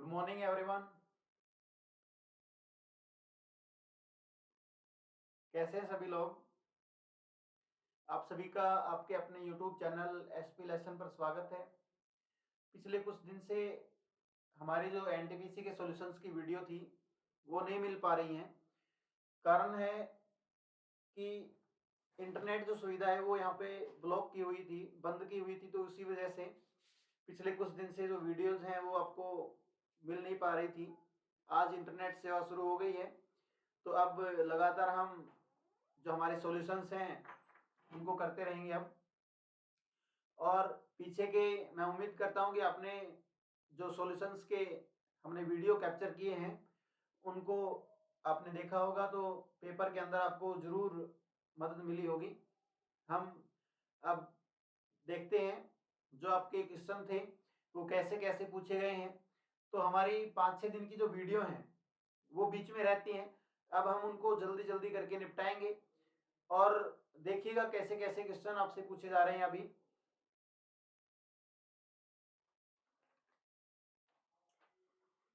Good morning everyone. कैसे हैं सभी लोग? आप सभी का आपके अपने यूट्यूब चैनल एसपी लेसन पर स्वागत है। पिछले कुछ दिन से हमारी जो एनटीपीसी के सॉल्यूशंस की वीडियो थी वो नहीं मिल पा रही हैं। कारण है कि इंटरनेट जो सुविधा है वो यहाँ पे ब्लॉक की हुई थी, बंद की हुई थी, तो उसी वजह से पिछले कुछ दिन से जो वीडियोज़ हैं वो आपको मिल नहीं पा रही थी। आज इंटरनेट सेवा शुरू हो गई है, तो अब लगातार हम जो हमारे सॉल्यूशंस हैं उनको करते रहेंगे अब। और पीछे के मैं उम्मीद करता हूँ कि आपने जो सॉल्यूशंस के हमने वीडियो कैप्चर किए हैं उनको आपने देखा होगा, तो पेपर के अंदर आपको ज़रूर मदद मिली होगी। हम अब देखते हैं जो आपके क्वेश्चन थे वो कैसे कैसे पूछे गए हैं। तो हमारी 5-6 दिन की जो वीडियो हैं वो बीच में रहती हैं, अब हम उनको जल्दी जल्दी करके निपटाएंगे। और देखिएगा कैसे कैसे क्वेश्चन आपसे पूछे जा रहे हैं। अभी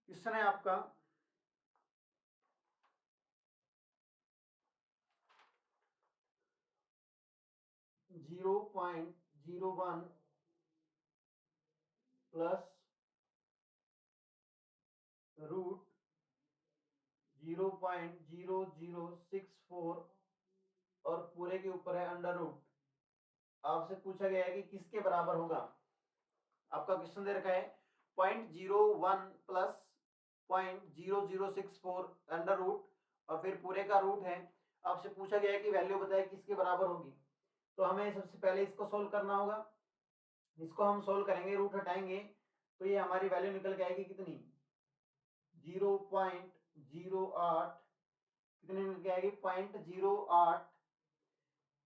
क्वेश्चन है आपका 0.01 प्लस रूट 0.0064 और पूरे के ऊपर है अंडर रूट। आपसे पूछा गया है कि किसके बराबर होगा। आपका क्वेश्चन दे रखा है 0.01 प्लस 0.0064 अंडर रूट और फिर पूरे का रूट है। आपसे पूछा गया है कि वैल्यू बताए किसके बराबर होगी। तो हमें सबसे पहले इसको सोल्व करना होगा। इसको हम सोल्व करेंगे, रूट हटाएंगे तो ये हमारी वैल्यू निकल के आएगी कितनी, 0.08। कितनी निकल के आएगी, 0.08।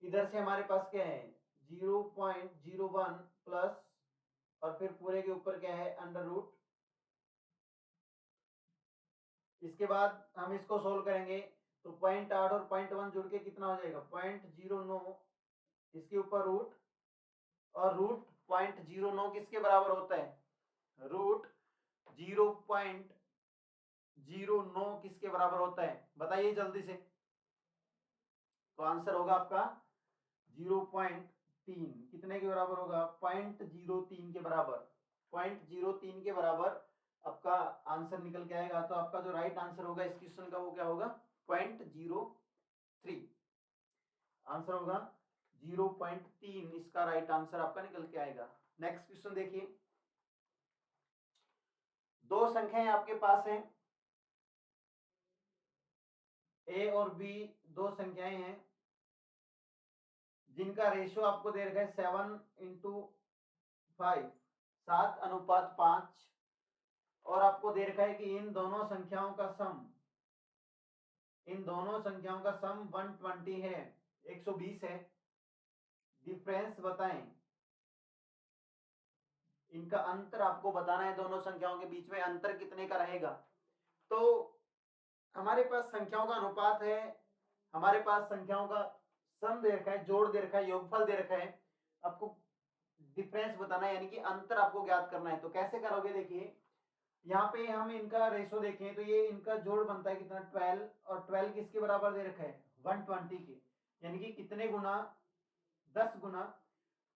इधर से हमारे पास क्या है 0.01 प्लस और फिर पूरे के ऊपर क्या है अंडर रूट। इसके बाद हम इसको सोल्व करेंगे तो 0.8 और 0.1 जुड़ के कितना हो जाएगा 0.09। इसके ऊपर रूट, और रूट 0.09 किसके बराबर होता है, रूट 0.09 किसके बराबर होता है, बताइए जल्दी से। तो आंसर होगा आपका 0.3। कितने के बराबर होगा, 0.03 के बराबर। 0.03 के बराबर आपका आंसर निकल के आएगा। तो आपका जो राइट आंसर होगा इस क्वेश्चन का वो क्या होगा, 0.03। आंसर होगा 0.3, इसका राइट आंसर आपका निकल के आएगा। नेक्स्ट क्वेश्चन देखिए, दो संख्याएं आपके पास हैं, ए और बी दो संख्याएं हैं जिनका रेशियो आपको दे रखा है 7:5, 7:5। और आपको दे रखा है कि इन दोनों संख्याओं का सम 120 है, 120 है। डिफरेंस बताएं, इनका अंतर आपको बताना है, दोनों संख्याओं के बीच में अंतर कितने का रहेगा। तो हमारे पास संख्याओं का अनुपात है, हमारे पास संख्याओं का सम दे रखा है, जोड़ दे रखा है, योगफल दे रखा है। आपको डिफरेंस बताना है, यानी कि अंतर आपको ज्ञात करना है। तो कैसे करोगे, देखिए यहाँ पे हम इनका रेशो देखें तो ये इनका जोड़ बनता है कितना 12, और 12 किसके बराबर दे रखा है 120 के, यानी कि कितने गुना 10 गुना।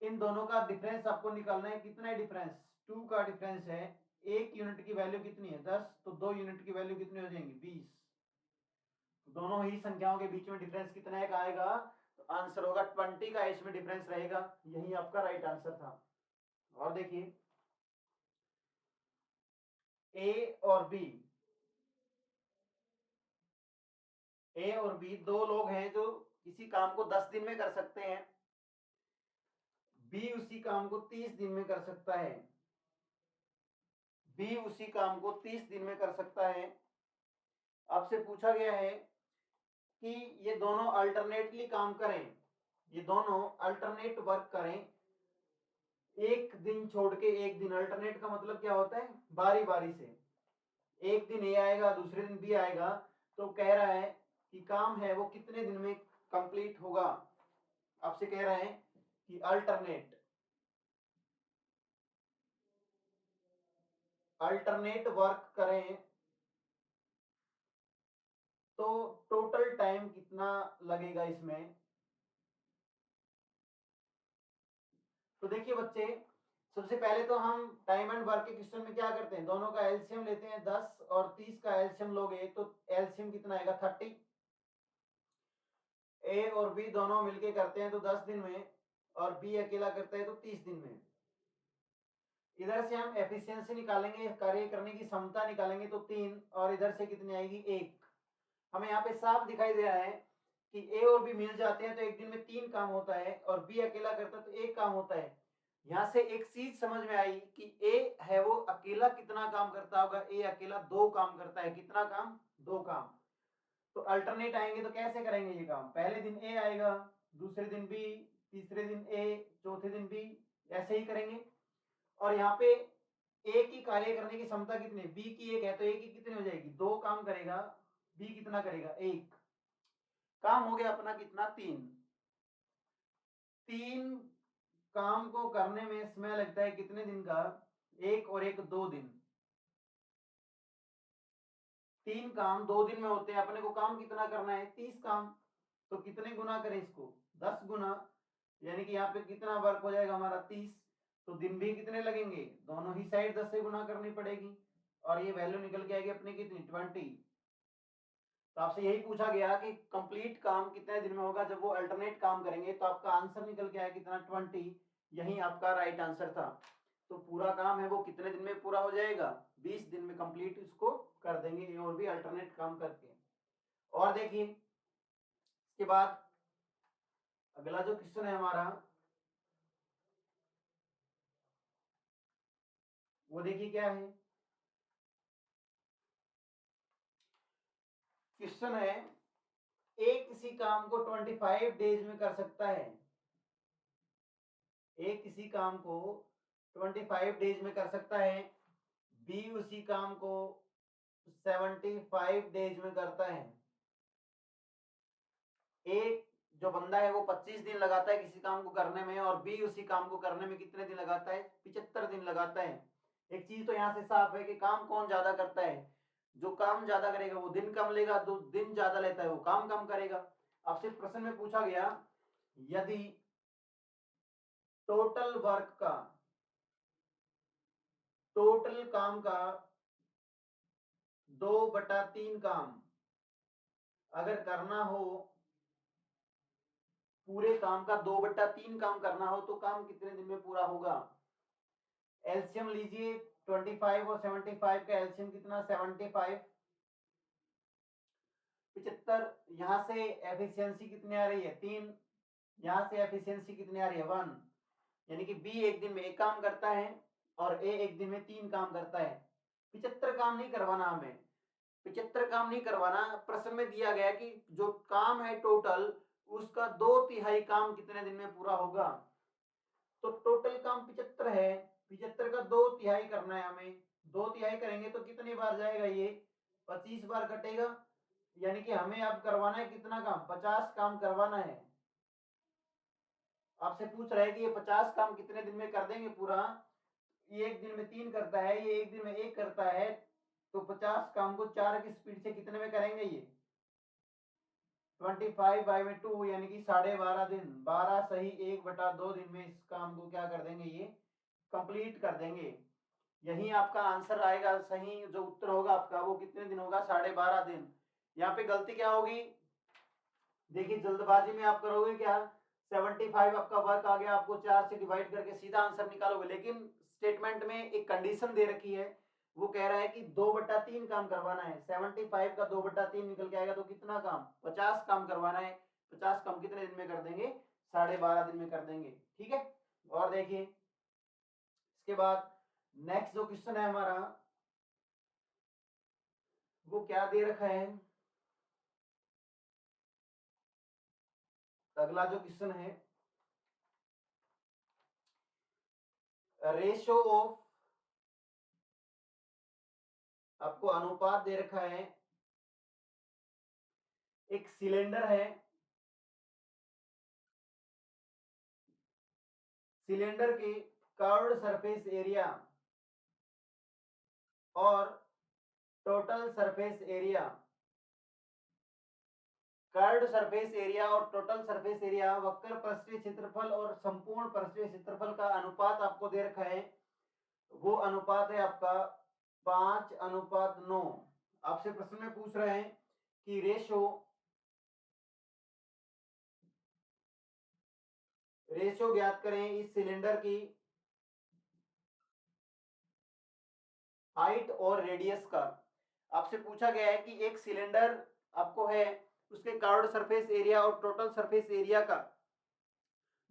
इन दोनों का डिफरेंस आपको निकालना है, कितना है डिफरेंस 2 का डिफरेंस है। एक यूनिट की वैल्यू कितनी है 10, तो 2 यूनिट की वैल्यू कितनी हो जाएंगी 20। दोनों ही संख्याओं के बीच में डिफरेंस कितना का आएगा, तो आंसर होगा 20 का इसमें डिफरेंस रहेगा। यही आपका राइट आंसर था। और देखिए ए और बी, ए और बी दो लोग हैं जो किसी काम को 10 दिन में कर सकते हैं। बी उसी काम को 30 दिन में कर सकता है, बी उसी काम को 30 दिन में कर सकता है। आपसे पूछा गया है कि ये दोनों अल्टरनेटली काम करें, ये दोनों अल्टरनेट वर्क करें, एक दिन छोड़ के एक दिन। अल्टरनेट का मतलब क्या होता है, बारी बारी से, एक दिन ए आएगा दूसरे दिन बी आएगा। तो कह रहा है कि काम है वो कितने दिन में कंप्लीट होगा। आपसे कह रहे हैं कि अल्टरनेट वर्क करें तो टोटल टाइम कितना लगेगा इसमें। तो देखिए बच्चे, सबसे पहले तो हम टाइम एंड वर्क के क्वेश्चन में क्या करते हैं, दोनों का एलसीएम लेते हैं। 10 और 30 का एलसीएम लोगे तो एलसीएम कितना आएगा 30। ए और बी दोनों मिलके करते हैं तो 10 दिन में, और बी अकेला करता है तो 30 दिन में। इधर से हम एफिशिएंसी निकालेंगे, कार्य करने की क्षमता निकालेंगे तो 3, और इधर से कितनी आएगी 1। हमें यहाँ पे साफ दिखाई दे रहा है कि ए और बी मिल जाते हैं तो एक दिन में 3 काम होता है, और बी अकेला करता है तो 1 काम होता है। यहाँ से एक चीज समझ में आई कि ए है वो अकेला कितना काम करता होगा। ए अकेला 2 काम करता है। कितना काम? 2 काम। तो अल्टरनेट आएंगे तो कैसे करेंगे ये काम? पहले दिन ए आएगा, दूसरे दिन बी, तीसरे दिन ए, चौथे दिन बी, ऐसे ही करेंगे। और यहाँ पे ए की कार्य करने की क्षमता कितनी? बी की 1 है तो ए की कितनी हो जाएगी? 2 काम करेगा। बी कितना करेगा? 1 काम। हो गया अपना कितना? 3। 3 काम को करने में समय लगता है कितने दिन का? 1 और 1 2 दिन। 3 काम 2 दिन में होते हैं। अपने को काम कितना करना है? 30 काम। तो कितने गुना करें इसको? 10 गुना। यानी कि यहाँ पे कितना वर्क हो जाएगा हमारा? 30। तो दिन भी कितने लगेंगे? दोनों ही साइड 10 से गुना करनी पड़ेगी, और ये वैल्यू निकल के आएगी अपनी कितनी? 20। तो आपसे यही पूछा गया कि कंप्लीट काम कितने दिन में होगा। जब वो अल्टरनेट काम करेंगे तो आपका आंसर निकल के आया कितना? 20। यही आपका राइट आंसर था। तो पूरा काम है वो कितने दिन में पूरा हो जाएगा? 20 दिन में कंप्लीट इसको कर देंगे, और भी अल्टरनेट काम करके। और देखिए इसके बाद अगला जो क्वेश्चन है हमारा, वो देखिए क्या है। क्वेश्चन है, एक किसी काम को 25 डेज में कर सकता है। एक किसी काम को 25 डेज में कर सकता है, बी उसी काम को 75 डेज में करता है। एक जो बंदा है वो 25 दिन लगाता है किसी काम को करने में, और बी उसी काम को करने में कितने दिन लगाता है? 75 दिन लगाता है। एक चीज तो यहाँ से साफ है कि काम कौन ज्यादा करता है। जो काम ज्यादा करेगा वो दिन कम लेगा, जो दिन ज्यादा लेता है वो काम कम करेगा। आपसे प्रश्न में पूछा गया, यदि टोटल वर्क का, टोटल काम का 2/3 काम अगर करना हो, पूरे काम का 2/3 काम करना हो तो काम कितने दिन में पूरा होगा? एलसीएम लीजिए, 25 और 75 का एलसीएम कितना? 75। 75। यहां से एफिशिएंसी कितनी आ रही है? 3। यहां से एफिशिएंसी कितनी आ रही है? 1। यानी कि बी एक दिन में 1 काम करता है, और ए एक दिन में 3 काम करता है। 75 काम नहीं करवाना हमें। 75 काम नहीं करवाना। प्रश्न में दिया गया कि जो काम है टोटल, उसका 2/3 काम कितने दिन में पूरा होगा। तो टोटल काम 75 है, 75 का 2/3 करना है हमें। 2/3 करेंगे तो कितनी बार जाएगा ये? 25 बार कटेगा। यानी कि हमें अब करवाना है कितना काम? 50 काम करवाना है। आपसे पूछ रहा है कि ये 50 काम कितने दिन में कर देंगे पूरा। ये एक दिन में 3 करता है, ये एक दिन में 1 करता है, तो 50 काम को 4 की स्पीड से कितने में करेंगे ये? 25/2 यानी कि 12.5 दिन। 12 सही 1/2 दिन में इस काम को क्या कर देंगे? ये कंप्लीट कर देंगे। यही आपका आंसर आएगा। सही जो उत्तर होगा आपका वो कितने दिन होगा? 12.5 दिन। यहाँ पे गलती क्या होगी? देखिए जल्दबाजी में आप करोगे क्या, 75 आपका वर्क आ गया, आपको 4 से डिवाइड करके सीधा आंसर निकालोगे। लेकिन स्टेटमेंट में एक कंडीशन दे रखी है, वो कह रहा है कि 2/3 काम करवाना है। 75 का 2/3 निकल के आएगा तो कितना काम? 50 काम करवाना है। 50 काम कितने दिन में कर देंगे? 12.5 दिन में कर देंगे। ठीक है। और देखिए इसके बाद नेक्स्ट जो क्वेश्चन है हमारा, वो क्या दे रखा है। अगला जो क्वेश्चन है, रेशो ऑफ, आपको अनुपात दे रखा है। एक सिलेंडर है, सिलेंडर की कर्व्ड सरफेस एरिया और total surface area. Curved surface area और टोटल सरफेस एरिया, वक्र पृष्ठीय क्षेत्रफल और संपूर्ण पृष्ठीय क्षेत्रफल का अनुपात आपको दे रखा है। वो अनुपात है आपका 5:9। आपसे प्रश्न में पूछ रहे हैं कि रेशो ज्ञात करें इस सिलेंडर की हाइट और रेडियस का। आपसे पूछा गया है कि एक सिलेंडर आपको है, उसके कर्व्ड सरफेस एरिया और टोटल सरफेस एरिया का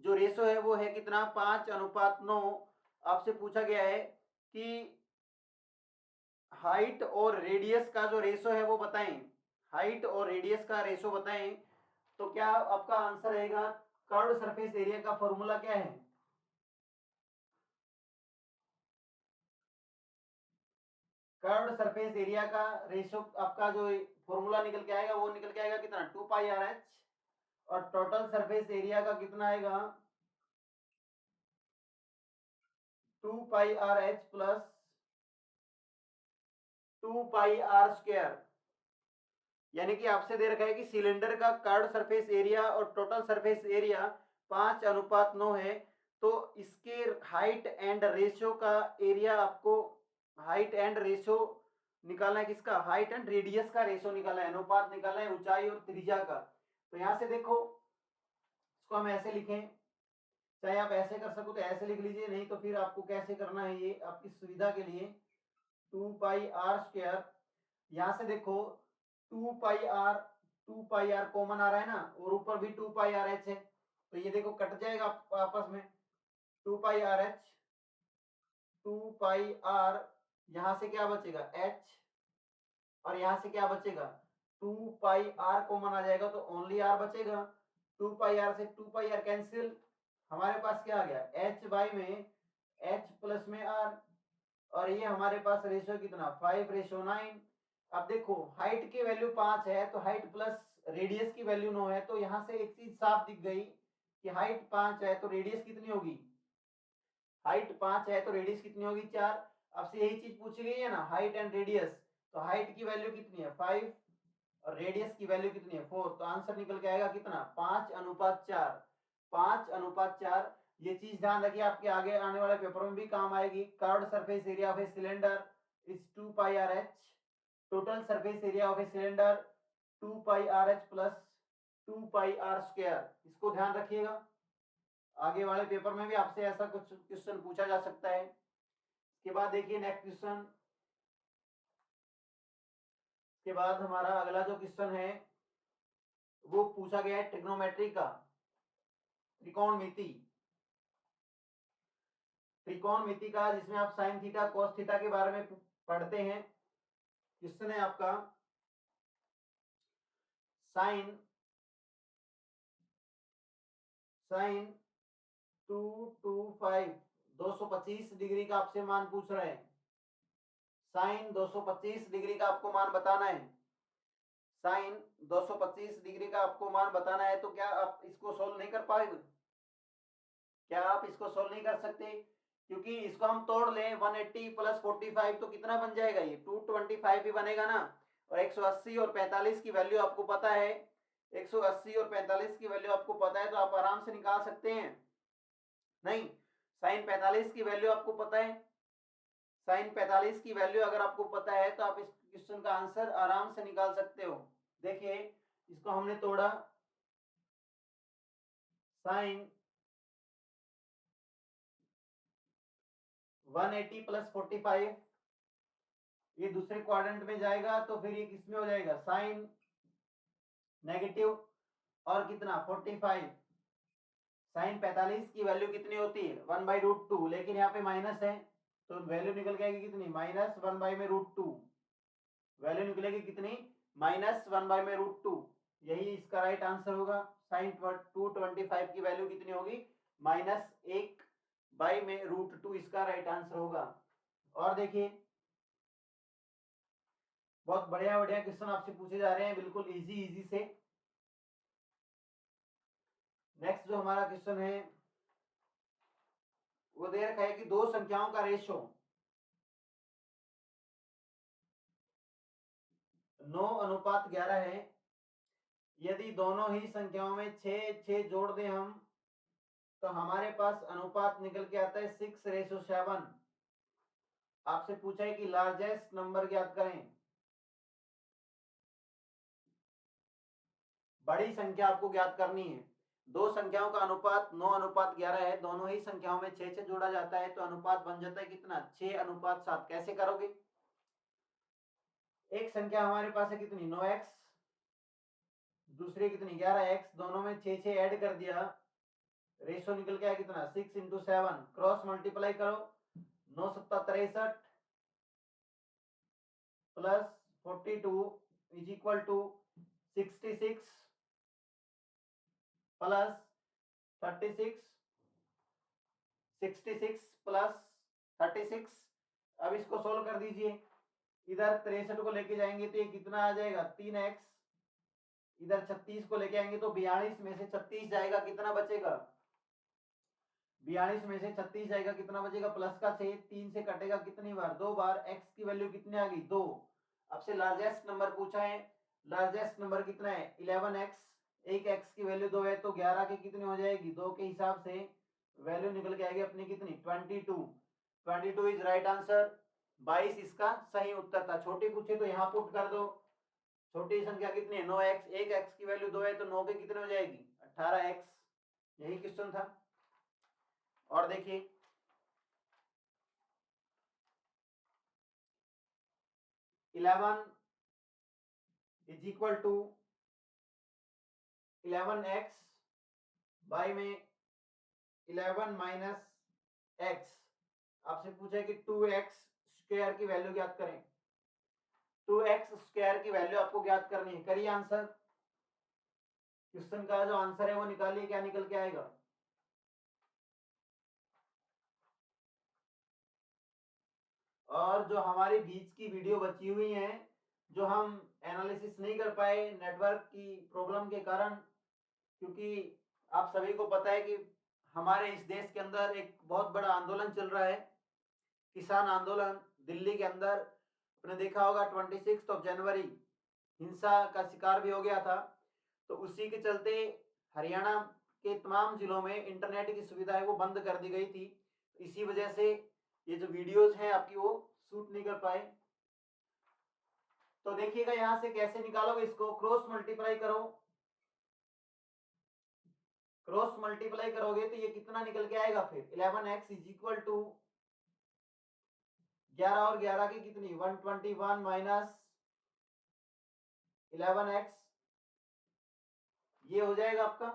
जो रेशो है वो है कितना, 5:9। आपसे पूछा गया है कि हाइट और रेडियस का जो रेशो है वो बताएं, हाइट और रेडियस का रेशो बताएं। तो क्या आपका आंसर रहेगा, कर्व्ड सरफेस एरिया का फॉर्मूला क्या है, कर्व्ड सरफेस एरिया का रेशो आपका जो फॉर्मूला निकल के आएगा वो निकल के आएगा कितना, 2πr/h। और टोटल सरफेस एरिया का कितना आएगा, 2πr/h प्लस 2πr²। यानी कि आपसे दे रखा है कि सिलेंडर का कर्व्ड सरफेस एरिया और टोटल सरफेस एरिया 5:9 है। तो इसके हाइट एंड रेशियो का एरिया आपको, हाइट एंड रेशियो निकालना है, किसका, हाइट एंड रेडियस का रेशियो निकालना है, अनुपात निकालना है ऊंचाई और त्रिज्या का। तो यहां से देखो, इसको हम ऐसे लिखें, चाहे आप ऐसे कर सको तो ऐसे लिख लीजिए, नहीं तो फिर आपको कैसे करना है ये आपकी सुविधा के लिए, 2πr²। यहां से देखो 2πr कॉमन आ रहा है ना, और ऊपर भी 2πrh है, तो ये देखो कट जाएगा आपस में, 2πrh 2πr, यहां से क्या बचेगा h, और यहां से क्या बचेगा 2πr कॉमन आ जाएगा तो ओनली r बचेगा। 2πr से 2πr कैंसिल, हमारे पास क्या आ गया, h बाई में h प्लस में r, और ये हमारे पास रेशियो कितना, 5:9। अब देखो हाइट की वैल्यू 5 है तो हाइट प्लस रेडियस की वैल्यू 9 है, तो यहां से एक चीज साफ दिख गई कि हाइट 5 है तो रेडियस कितनी होगी, हाइट 5 है तो रेडियस कितनी होगी, 4। आपसे यही चीज पूछी गई है ना, हाइट एंड रेडियस। तो हाइट की वैल्यू कितनी है, 5, और रेडियस की वैल्यू कितनी है, 4। तो आंसर निकल के आएगा कितना, 5:4। 5:4। ये चीज ध्यान रखिए, आपके आगे आने वाले पेपर में भी काम आएगी। Curved surface area of a cylinder is 2πrh, total surface area of a cylinder 2πrh plus 2πr²। इसको ध्यान रखिएगा, आगे वाले पेपर में भी आपसे ऐसा कुछ क्वेश्चन पूछा जा सकता है। इसके बाद देखिए नेक्स्ट क्वेश्चन, के बाद हमारा अगला जो क्वेश्चन है वो पूछा गया है ट्रिग्नोमेट्री का, त्रिकोणमिति, त्रिकोणमिति का, जिसमें आप साइन थीटा कॉस थीटा के बारे में पढ़ते हैं। क्वेश्चन है आपका, साइन साइन 225 225 डिग्री का आपसे मान पूछ रहे हैं, साइन 225 डिग्री का आपको मान बताना है, साइन 225 डिग्री का आपको मान बताना है। तो क्या आप इसको सोल्व नहीं कर पाएंगे, क्या आप इसको सोल्व नहीं कर सकते, क्योंकि इसको हम तोड़ लें 180 प्लस 45 तो कितना बन जाएगा, ये 225 ही बनेगा ना। और 180 और 45 की वैल्यू आपको पता है, 180 और 45 की वैल्यू आपको पता है, तो आप आराम से निकाल सकते हैं। नहीं, साइन 45 की वैल्यू आपको पता है, साइन 45 की वैल्यू अगर आपको पता है तो आप इस क्वेश्चन का आंसर आराम से निकाल सकते हो। देखिए इसको हमने तोड़ा, साइन 180 प्लस 45 ये दूसरे क्वाड्रेंट में जाएगा, तो फिर ये किसमें हो जाएगा, साइन नेगेटिव और कितना 45, साइन 45 की वैल्यू कितनी होती है 1/√2, लेकिन यहाँ पे माइनस है तो वैल्यू निकल के आएगी कितनी, -1/√2। वैल्यू निकलेगी कितनी, -1/√2। यही इसका राइट आंसर होगा। साइन 225 की वैल्यू कितनी होगी, -1/√2 इसका राइट आंसर होगा। और देखिए बहुत बढ़िया बढ़िया क्वेश्चन आपसे पूछे जा रहे हैं, बिल्कुल इजी इजी से। नेक्स्ट जो हमारा क्वेश्चन है वो दे रखा है कि दो संख्याओं का रेशो, 9:11 है। यदि दोनों ही संख्याओं में 6 जोड़ दें हम, तो हमारे पास अनुपात निकल के आता है 6:7। आपसे पूछा है कि लार्जेस्ट नंबर ज्ञात करें। बड़ी संख्या आपको ज्ञात करनी है। दो संख्याओं का अनुपात 9:11 है, दोनों ही संख्याओं में 6 जोड़ा जाता है, तो अनुपात बन जाता है कितना? 6:7। कैसे करोगे? एक संख्या हमारे पास है कितनी? 9x, दूसरी कितनी? 11x, दोनों में 6 ऐड कर दिया, रेशो निकल के आया कितना? 6 × 7। क्रॉस मल्टीप्लाई करो, 9 7 63 plus 42 is equal to 66 plus 36, 66 plus 36। अब इसको सोल्व कर दीजिए। इधर 63 को लेके जाएंगे तो ये कितना आ जाएगा? 3x। इधर 36 को लेके आएंगे तो 42 में से 36 जाएगा, कितना बचेगा? 42 में से 36 जाएगा, कितना बचेगा? प्लस का 6, 3 से कटेगा कितनी बार? 2 बार। x की वैल्यू कितनी आ गई? 2। आपसे लार्जेस्ट नंबर पूछा है, लार्जेस्ट नंबर कितना है? 11x। एक x की वैल्यू 2 है, तो 11 की कितनी हो जाएगी? 2 के हिसाब से वैल्यू निकल के आएगी अपनी कितनी? 22। 22 इज राइट आंसर। 22 इसका सही उत्तर था। छोटी पूछे तो यहाँ पुट कर दो। छोटी संख्या कितनी है? 9x। एक x की वैल्यू 2 है, तो 9 के कितने हो जाएगी? 18x। यही क्वेश्चन था। और देखिए, 11 is equal to 11x by में 11 माइनस x। आपसे पूछा है कि 2x स्क्वायर की वैल्यू ज्ञात करें। 2x स्क्वायर की वैल्यू आपको ज्ञात करनी है। करिए आंसर। क्वेश्चन का जो आंसर है वो निकालिए, क्या निकल के आएगा? और जो हमारी बीच की वीडियो बची हुई है, जो हम एनालिसिस नहीं कर पाए नेटवर्क की प्रॉब्लम के कारण, क्योंकि आप सभी को पता है कि हमारे इस देश के अंदर एक बहुत बड़ा आंदोलन चल रहा है, किसान आंदोलन। दिल्ली के अंदर आपने देखा होगा 26 जनवरी हिंसा का शिकार भी हो गया था। तो उसी के चलते हरियाणा के तमाम जिलों में इंटरनेट की सुविधा है वो बंद कर दी गई थी। इसी वजह से ये जो वीडियोस हैं आपकी वो शूट नहीं कर पाए। तो देखिएगा यहां से कैसे निकालोगे इसको। क्रॉस मल्टीप्लाई करो, क्रॉस मल्टीप्लाई करोगे तो ये कितना निकल के आएगा फिर? 11x इज इक्वल टू 11 और 11 की कितनी? 121 माइनस 11x। ये हो जाएगा आपका,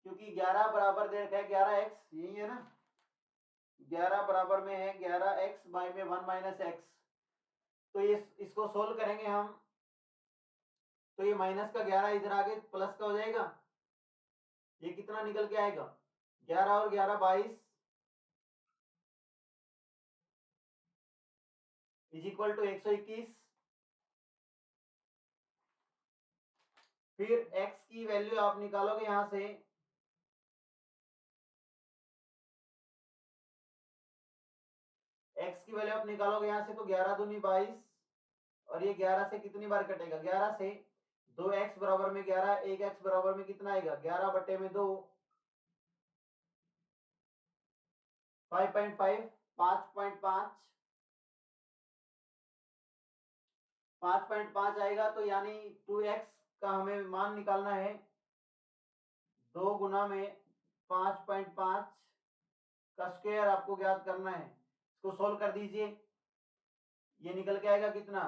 क्योंकि 11 बराबर दे रखा है 11x, यही है ना? 11 बराबर में है 11x बाई में 1 माइनस एक्स। तो ये इसको सोल्व करेंगे हम, तो ये माइनस का 11 इधर आगे प्लस का हो जाएगा। ये कितना निकल के आएगा? 11 और 11 22 इज इक्वल टू 121। फिर x की वैल्यू आप निकालोगे यहां से। x की वैल्यू आप निकालोगे यहां से तो 11 दूनी 22, और ये 11 से कितनी बार कटेगा? 11 से 2x बराबर में 11, 1x बराबर में कितना आएगा? 11 बटे में 2, 5.5, 5.5, 5.5 आएगा। तो यानी 2x का हमें मान निकालना है। 2 गुना में 5.5 का स्क्वायर आपको ज्ञात करना है। इसको सोल्व कर दीजिए। ये निकल के आएगा कितना?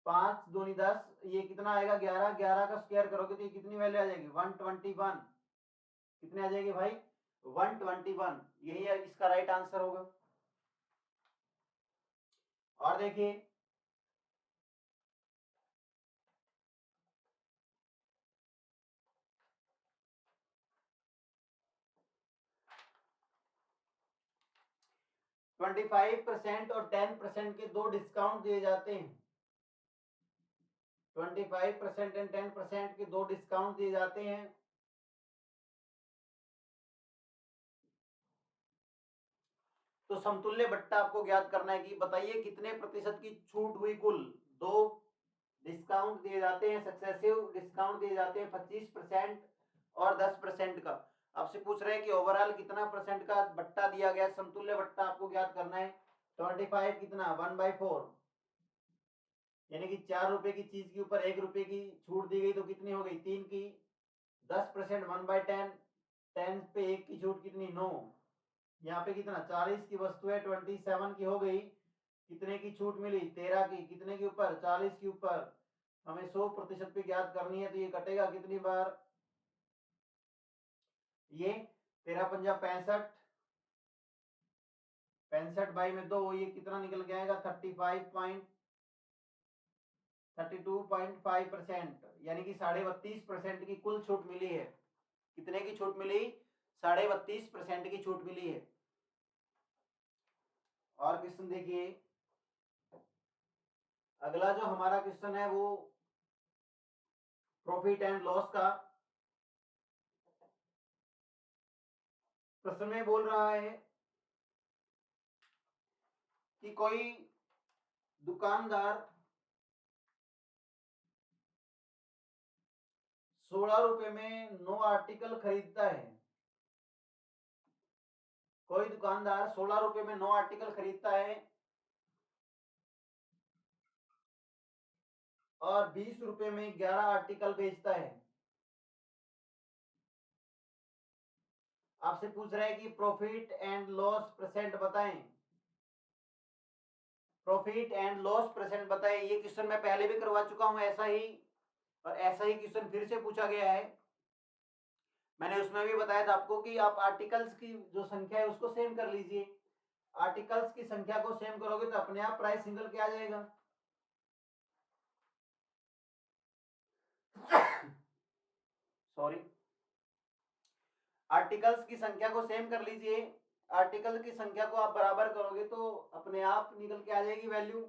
5 दूनी 10, ये कितना आएगा? 11। 11 का स्क्वायर करोगे तो ये कितनी वैल्यू आ जाएगी? 121। कितनी आ जाएगी भाई? 121। यही इसका राइट आंसर होगा। और देखिए, 25% और 10% के दो डिस्काउंट दिए जाते हैं। 25% एंड 10% के दो डिस्काउंट दिए जाते हैं। तो समतुल्य बट्टा आपको ज्ञात करना है कि बताइए कितने प्रतिशत की छूट हुई कुल। दो डिस्काउंट दिए जाते हैं, सक्सेसिव डिस्काउंट दिए जाते हैं 25% और 10% का। आपसे पूछ रहे हैं कि ओवरऑल कितना परसेंट का बट्टा दिया गया, समतुल्य बट्टा आपको ज्ञात करना है। 25 कितना 1/4, यानी कि 4 रुपए की चीज के ऊपर 1 रुपए की छूट दी गई तो कितनी हो गई 3 की। 10% 1/10, 10 पे 1 की छूट कितनी 9। यहाँ पे कितना 40 की वस्तु है 27 की हो गई, कितने की छूट मिली 13 की, कितने के ऊपर 40 के ऊपर। हमें 100% पे ज्ञात करनी है तो ये कटेगा कितनी बार, ये 13 पंजा 65, 65 बाई में 2, ये कितना निकल के आएगा 32.5%, यानी कि 32.5% की कुल छूट मिली है। कितने की छूट मिली 32.5% की छूट मिली है। और क्वेश्चन देखिए, अगला जो हमारा क्वेश्चन है वो प्रॉफिट एंड लॉस का। प्रश्न में बोल रहा है कि कोई दुकानदार 16 रुपए में 9 आर्टिकल खरीदता है। कोई दुकानदार 16 रुपए में 9 आर्टिकल खरीदता है और 20 रुपए में 11 आर्टिकल बेचता है। आपसे पूछ रहे हैं कि प्रॉफिट एंड लॉस परसेंट बताएं। प्रॉफिट एंड लॉस परसेंट बताएं। ये क्वेश्चन मैं पहले भी करवा चुका हूं ऐसा ही, और ऐसा ही क्वेश्चन फिर से पूछा गया है। मैंने उसमें भी बताया था आपको कि आप आर्टिकल्स की जो संख्या है उसको सेम कर लीजिए। आर्टिकल्स की संख्या को सेम करोगे तो अपने आप प्राइस सिंगल के आ जाएगा। सॉरी, आर्टिकल्स की संख्या को सेम कर लीजिए। आर्टिकल की संख्या को आप बराबर करोगे तो अपने आप निकल के आ जाएगी वैल्यू।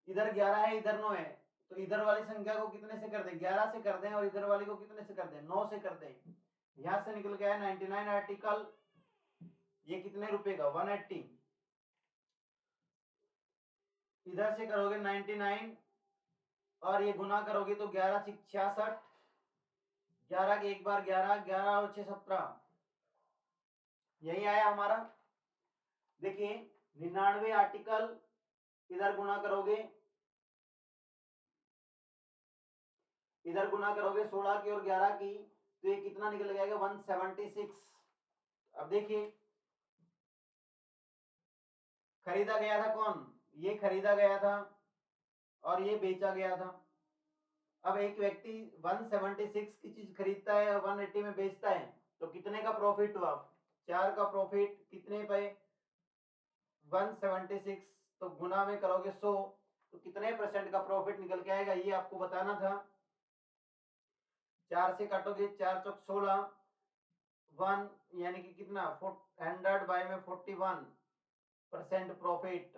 इधर 11 है इधर 9 है, तो इधर वाली संख्या को कितने से कर दें 11 से कर दें, और इधर वाली को कितने से कर दें 9 से कर दें। यहां से निकल गया 99 आर्टिकल, ये कितने रुपए का 180। इधर से करोगे 99 और ये गुना करोगे तो 11 से 66, 11 के एक बार 11, 11 और 6 17, यही आया हमारा। देखिए 99 आर्टिकल, इधर गुना करोगे, इधर गुना करोगे 16 की और 11 की, तो ये कितना निकल जाएगा 176। अब देखिए खरीदा गया था कौन, ये खरीदा गया था और ये बेचा गया था। अब एक व्यक्ति 176 की चीज खरीदता है और 180 में बेचता है, तो कितने का प्रॉफिट हुआ 4 का प्रॉफिट कितने पे 176, तो गुना में करोगे 100 तो कितने परसेंट का प्रॉफिट निकल के आएगा ये आपको बताना था। 4 से काटोगे 4 चौक 16, 1 यानी कि कितना 100 बाय में 41% प्रॉफिट।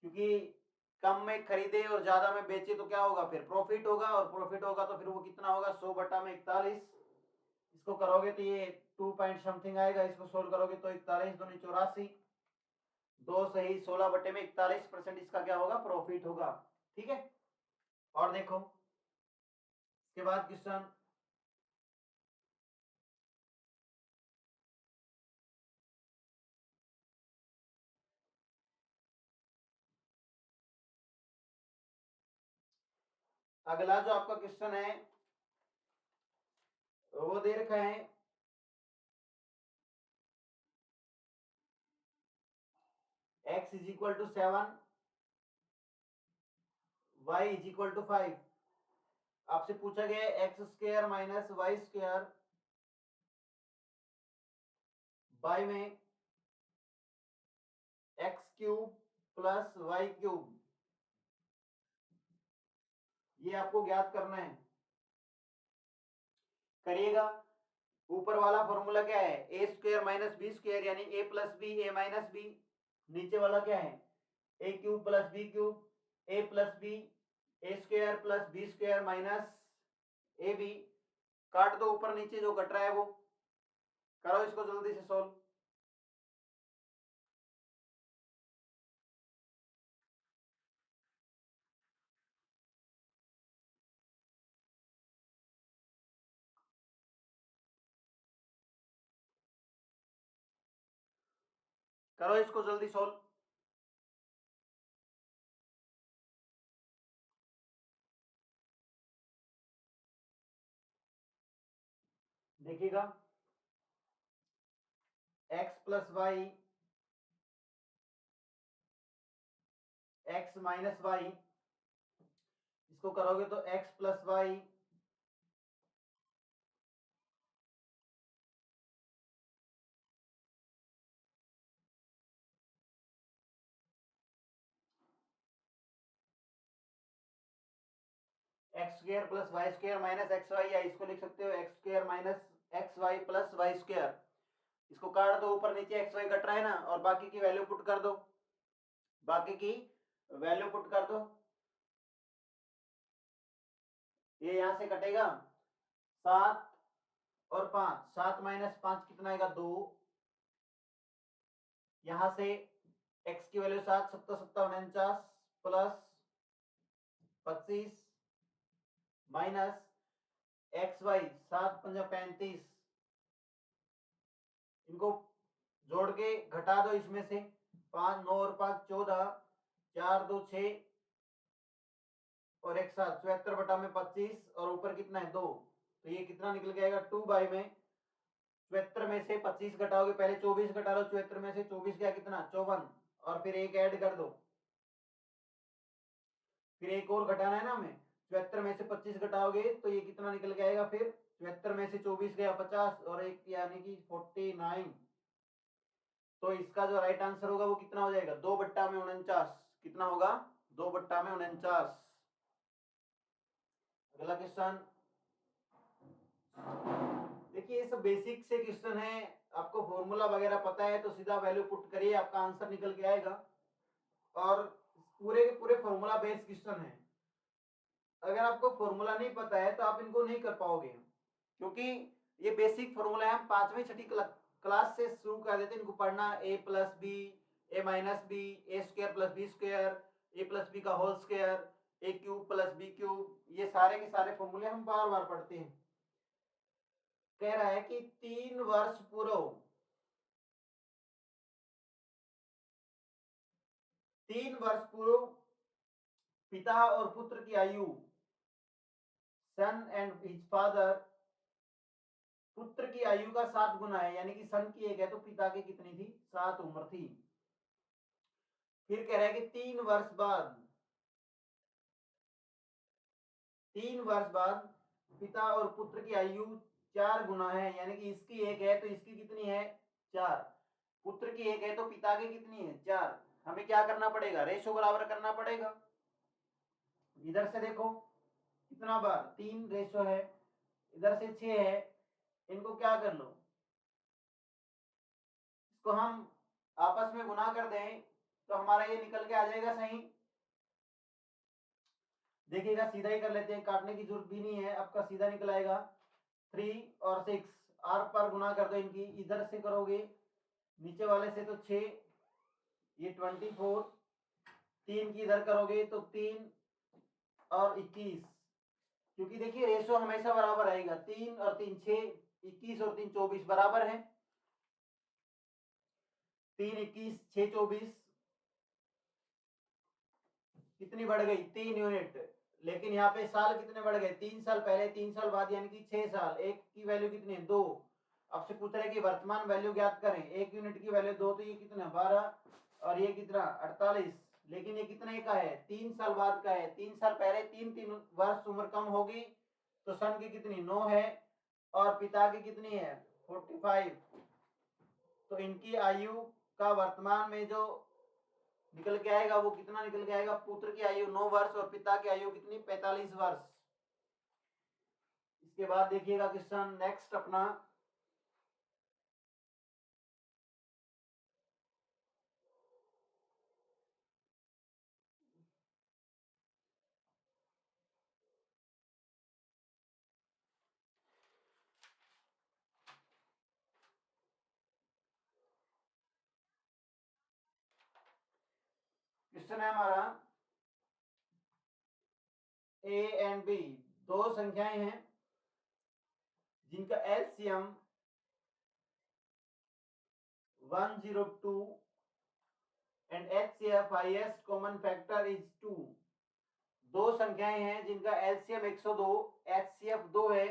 क्योंकि कम में खरीदे और ज्यादा में बेचे तो क्या होगा फिर प्रॉफिट होगा, और प्रॉफिट होगा तो फिर वो कितना होगा 100 बटा में 41। इसको करोगे तो ये 2 पॉइंट समथिंग आएगा, इसको सोल्व करोगे तो 41 दूनी 84, 2 सही 16 बटे में 41% इसका क्या होगा प्रॉफिट होगा। ठीक है, और देखो इसके बाद क्वेश्चन, अगला जो आपका क्वेश्चन है वो दे रखा है x is equal to 7, y is equal to 5। आपसे पूछा गया है x square minus y square by में x cube plus y cube, ये आपको ज्ञात करना है। करिएगा, ऊपर वाला फॉर्मूला क्या है a square minus b square यानी a plus b a minus b. नीचे वाला क्या है a cube plus b cube a plus b a square plus b square minus a b. काट दो ऊपर नीचे जो कट रहा है वो, करो इसको जल्दी से सोल्व। करो इसको जल्दी सोल्व। देखिएगा x plus y x minus y, इसको करोगे तो x plus y x square plus y square minus x y, या इसको लिख सकते हो x square minus x y plus y square. इसको काट दो, ऊपर नीचे एक्स वाई कट रहा है ना, और बाकी की वैल्यू पुट कर दो, बाकी की वैल्यू पुट कर दो। ये यहां से कटेगा 7 और 5, 7 माइनस 5 कितना आएगा 2। यहां से x की value 7 7 7 49 plus 25 minus x y 7 5 35, इनको जोड़ के घटा दो इसमें से, 5 9 और 5 14, 4 2 6 और एक 7, 74 बटा में 25, और ऊपर कितना है 2, तो ये कितना निकल के आएगा 2 बाई में 74 में से 25 घटाओगे, पहले 24 घटा लो 74 में से, 24 क्या कितना 54, और फिर एक ऐड कर दो, फिर एक और घटाना है ना हमें, 74 में से 25 घटाओगे तो ये कितना निकल के आएगा, फिर 74 में से 24 गया 50 और एक यानी कि 49। तो इसका जो राइट आंसर होगा वो कितना हो जाएगा 2 बट्टा में 49, कितना होगा 2 बट्टा में 49। अगला क्वेश्चन देखिए, ये सब बेसिक से क्वेश्चन है, आपको फॉर्मूला वगैरह पता है तो सीधा वैल्यू पुट करिए, आपका आंसर निकल के आएगा। और पूरे के पूरे फॉर्मूला बेस्ड क्वेश्चन है, अगर आपको फॉर्मूला नहीं पता है तो आप इनको नहीं कर पाओगे, क्योंकि ये बेसिक फॉर्मूला है, हम 5वीं 6ठी क्लास से शुरू कर देते हैं इनको पढ़ना। ए plus b, a minus B, a square plus b square, A plus B का होल स्क्वायर, ए क्यूब प्लस बी क्यूब, ये सारे के सारे फॉर्मूले हम बार बार पढ़ते हैं। कह रहा है कि 3 वर्ष पूर्व, 3 वर्ष पूर्व पिता और पुत्र की आयु, सन एंड हिज फादर, पुत्र की आयु का 7 गुना है, यानी कि सन की 1 है तो पिता की कितनी थी 7 उम्र थी। फिर कह रहा है कि 3 वर्ष बाद, 3 वर्ष बाद पिता और पुत्र की आयु 4 गुना है, यानी कि इसकी 1 है तो इसकी कितनी है 4, पुत्र की 1 है तो पिता की कितनी है 4। हमें क्या करना पड़ेगा, रेशो बराबर करना पड़ेगा। इधर से देखो कितना बार 3 रेशो है, इधर से 6 है, इनको क्या कर लो, इसको हम आपस में गुना कर दें तो हमारा ये निकल के आ जाएगा सही। देखिएगा सीधा ही कर लेते हैं, काटने की जरूरत भी नहीं है, आपका सीधा निकल आएगा 3 और 6, आर पर गुना कर दो इनकी, इधर से करोगे नीचे वाले से तो 6, ये 24, 3 की इधर करोगे तो 3 और 21, क्योंकि देखिए रेशो हमेशा बराबर आएगा, 3 और 3 6, 21 और 3 24 बराबर है, 3 21 6 24 कितनी बढ़ गई 3 यूनिट, लेकिन यहाँ पे साल कितने बढ़ गए 3 साल पहले 3 साल बाद, यानी कि 6 साल। एक की वैल्यू कितनी है 2, आपसे पूछ रहे कि वर्तमान वैल्यू ज्ञात करें, 1 यूनिट की वैल्यू 2, तो ये कितना 12 और ये कितना 48, लेकिन ये कितने का है 3 साल बाद का है, 3 साल पहले 3 वर्ष उम्र कम होगी तो सन की कितनी 9 है और पिता की कितनी है 45, तो इनकी आयु का वर्तमान में जो निकल के आएगा वो कितना निकल के आएगा, पुत्र की आयु 9 वर्ष और पिता की आयु कितनी 45 वर्ष। इसके बाद देखिएगा क्वेश्चन नेक्स्ट अपना, क्वेश्चन है हमारा ए एंड बी, दो संख्याएं हैं जिनका LCM 102 and HCF highest common factor is 2। दो संख्याएं हैं जिनका एलसीएम 102, HCF 2 है।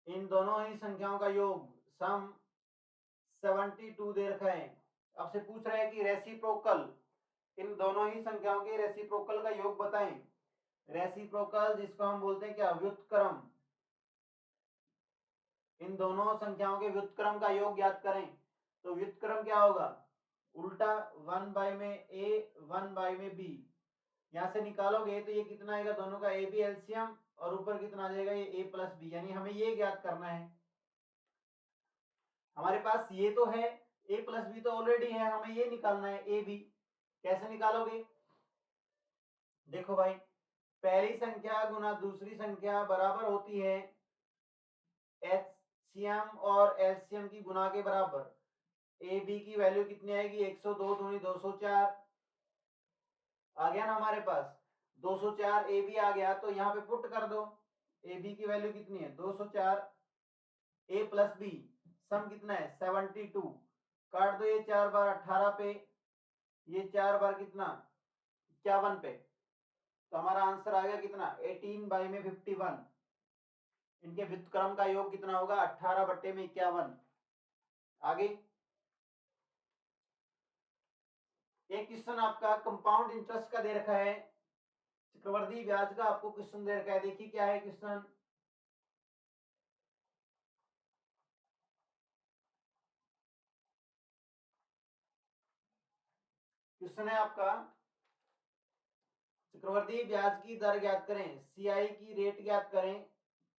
इन दोनों ही संख्याओं का योग सम 72 दे रखा है। आपसे पूछ रहा है कि रेसिप्रोकल, इन दोनों ही संख्याओं के रेसिप्रोकल का योग बताएं। रेसिप्रोकल जिसको हम बोलते हैं क्या, व्युत्क्रम। इन दोनों संख्याओं के व्युत्क्रम का योग ज्ञात करें। तो व्युत्क्रम क्या होगा, उल्टा 1 बाई में a 1 बाई में b। यहां से निकालोगे तो ये कितना आएगा, दोनों का ab एलसीएम, और ऊपर कितना आ जाएगा, ये a प्लस b। यानी हमें ये ज्ञात करना है। हमारे पास ये तो है, a प्लस b तो ऑलरेडी है, हमें ये निकालना है a b। कैसे निकालोगे, देखो भाई, पहली संख्या गुना दूसरी संख्या बराबर होती है एचसीएम और एलसीएम की गुना के बराबर। ए बी की वैल्यू कितनी आएगी, 102 दूनी 204 आ गया ना हमारे पास। 204 ए बी आ गया, तो यहाँ पे पुट कर दो। ए बी की वैल्यू कितनी है 204, ए प्लस बी सम कितना है 72। काट दो ये 4 बार 18 पे, ये 4 बार कितना 51 पे। तो हमारा आंसर आ गया कितना 18 बाई में 51। इनके व्युत्क्रम का योग कितना होगा 18 बट्टे में 51। आगे एक क्वेश्चन आपका कंपाउंड इंटरेस्ट का दे रखा है, चक्रवर्ती ब्याज का आपको क्वेश्चन दे रखा है। देखिए क्या है क्वेश्चन। क्वेश्चन है आपका, चक्रवर्ती ब्याज की दर ज्ञात करें, सीआई की रेट ज्ञात करें,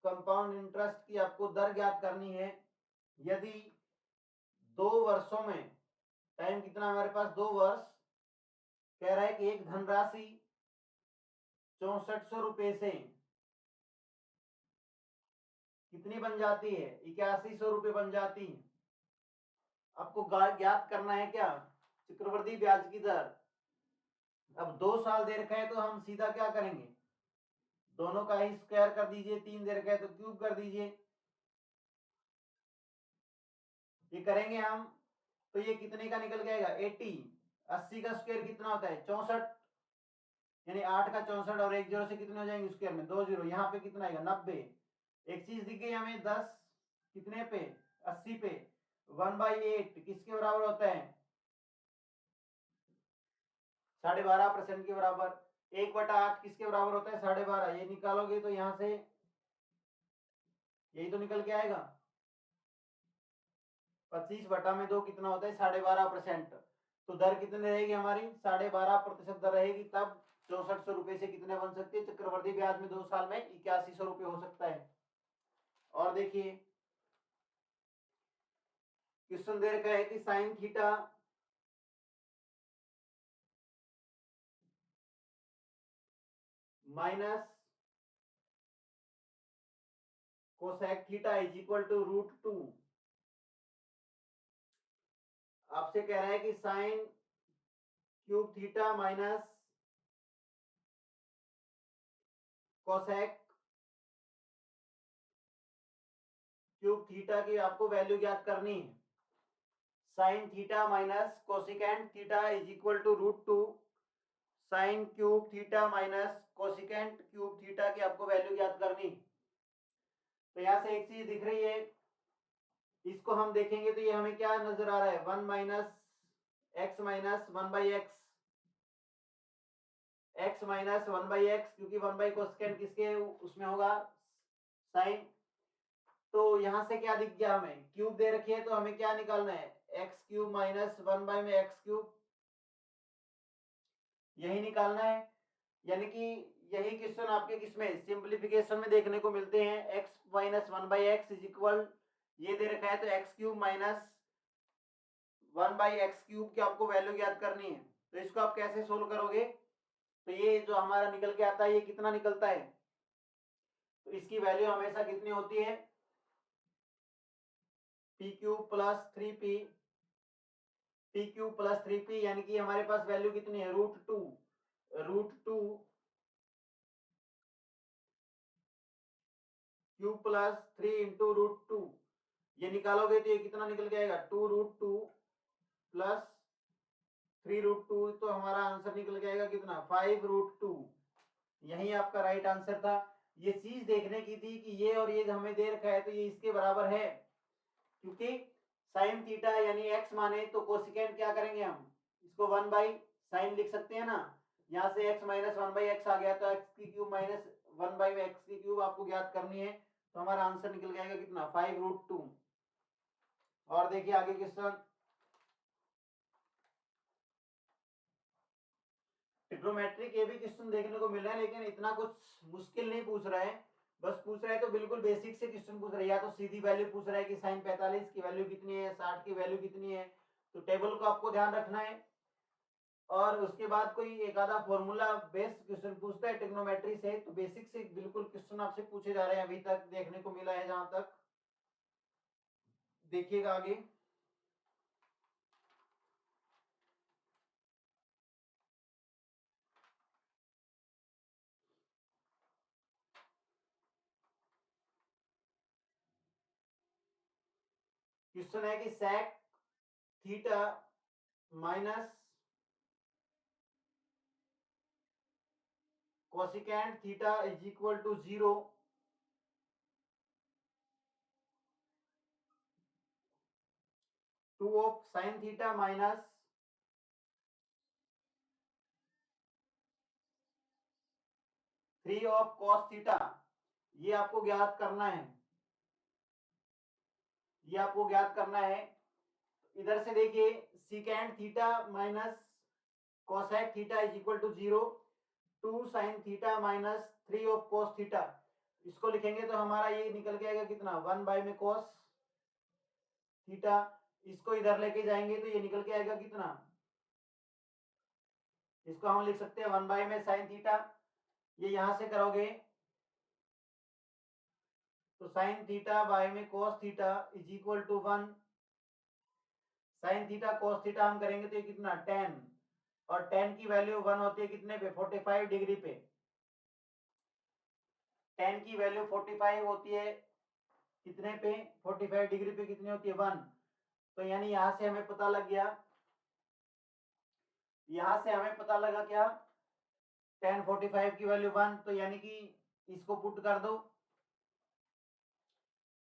कंपाउंड इंटरेस्ट की आपको दर ज्ञात करनी है। यदि 2 वर्षों में, टाइम कितना हमारे पास 2 वर्ष, कह रहा है कि एक धनराशि 6400 रुपए से कितनी बन जाती है, 8100 रुपए बन जाती है। आपको ज्ञात करना है क्या, चक्रवर्ती ब्याज की दर। अब 2 साल दे रखा है तो हम सीधा क्या करेंगे, दोनों का ही स्क्वायर कर दीजिए। 3 दे रखा है तो क्यूब कर दीजिए। ये करेंगे हम तो ये कितने का निकल जाएगा 80। 80 का स्क्वायर कितना होता है 64, यानी 8 का 64, और एक जीरो से कितने हो जाएंगे स्क्वायर में 2 जीरो। यहाँ पे कितना आएगा 90। एक चीज दिख गई हमें 10 कितने पे 80 पे 1/8 किसके बराबर होता है 12.5% के बराबर। 1/8 किसके बराबर होता है 12.5। ये निकालोगे तो यहाँ से यही तो निकल के आएगा। 25/2 कितना होता है 12.5%। तो दर कितनी रहेगी हमारी 12.5% दर रहेगी। तब 6400 रुपए से कितने बन सकते हैं चक्रवर्ती ब्याज में 2 साल में 8100 रुपए हो सकता है। और देखिए क्वेश्चन दे रखा है कि sine theta minus cosec theta is equal to √2। आपसे कह रहा है कि sine cube theta minus cosec cube theta की आपको वैल्यू ज्ञात करनी है। Sine theta minus cosecant theta is equal to √2। Sine cube theta minus cosecant cube theta की आपको वैल्यू ज्ञात करनी। तो यहां से एक चीज दिख रही है, इसको हम देखेंगे तो ये हमें क्या नजर आ रहा है 1 minus x minus 1/x, x minus 1/x, क्योंकि 1 कोसिकेंट किसके उसमें होगा साइन। तो यहां से क्या दिख गया, हमें क्यूब दे रखी है तो हमें क्या निकालना है x³ माइनस 1/x³, यही निकालना है। यानी कि यही क्वेश्चन आपके किसमें सिंप्लीफिकेशन में देखने को मिलते हैं। x minus 1/x is equal, ये दे रखा है तो x³ माइनस 1/x³ की आपको वैल्यू ज्ञात करनी है। तो इसको आप कैसे सोल्व करोगे, तो ये जो हमारा निकल के आता है ये कितना निकलता है, तो इसकी वैल्यू हमेशा कितनी होती है p³ plus 3p, p³ plus 3p, यानी कि हमारे पास वैल्यू कितनी है √2 क्यूब प्लस 3 इंटू √2। ये निकालोगे तो ये कितना निकल के आएगा 2√2 प्लस 3√2, तो हमारा आंसर निकल के आएगा कितना 5√2। यही आपका राइट आंसर था। ये चीज देखने की थी कि ये और ये हमें दे रखा है तो ये इसके बराबर है, क्योंकि साइन थीटा यानी एक्स माने तो कोसिकेंट क्या करेंगे हम, इसको 1/sin लिख सकते हैं ना। यहाँ से x माइनस 1/x आ गया, तो x की क्यूब माइनस 1/x की क्यूब आपको ज्ञात करनी है, तो हमारा आंसर निकल जाएगा कितना 5√2। और देखिए आगे क्वेश्चन, ट्रिग्नोमेट्रिक ये भी क्वेश्चन देखने को मिल रहा है, लेकिन इतना कुछ मुश्किल नहीं पूछ रहा है, बस पूछ रहा है तो बिल्कुल बेसिक से क्वेश्चन पूछ रहा है। या तो सीधी वैल्यू पूछ रहा है कि साइन 45 की वैल्यू कितनी है, 60 की वैल्यू कितनी है, तो टेबल को आपको ध्यान रखना है। और उसके बाद कोई एक आधा फॉर्मूला बेस्ड क्वेश्चन पूछता है ट्रिग्नोमेट्री से, तो बेसिक से बिल्कुल क्वेश्चन आपसे पूछे जा रहे हैं, अभी तक देखने को मिला है जहां तक। देखिएगा आगे, क्वेश्चन है कि sec theta minus cosecant theta is equal to 0 2 of sine theta minus 3 of cos theta, ये आपको ज्ञात करना है, ये आपको ज्ञात करना है। इधर से देखिए secant theta minus cosec theta is equal to 0 2 sine theta minus 3 of cos theta, इसको लिखेंगे तो हमारा ये निकल के आएगा कितना 1 में कोस थीटा। इसको इधर लेके जाएंगे तो ये निकल के आएगा कितना, इसको हम लिख सकते हैं 1 में साइन थीटा। ये यहां से करोगे तो साइन थीटा बाय में cos theta is equal to 1। Sine theta cos theta हम करेंगे तो ये कितना 10, और 10 की वैल्यू 1 होती है कितने पे 45 डिग्री पे। 10 की वैल्यू 45 होती है कितने पे 45 डिग्री पे कितनी होती है 1। तो यानी यहां से हमें पता लग गया, यहां से हमें पता लगा क्या 10 45 की वैल्यू 1, तो यानी कि इसको पुट कर दो,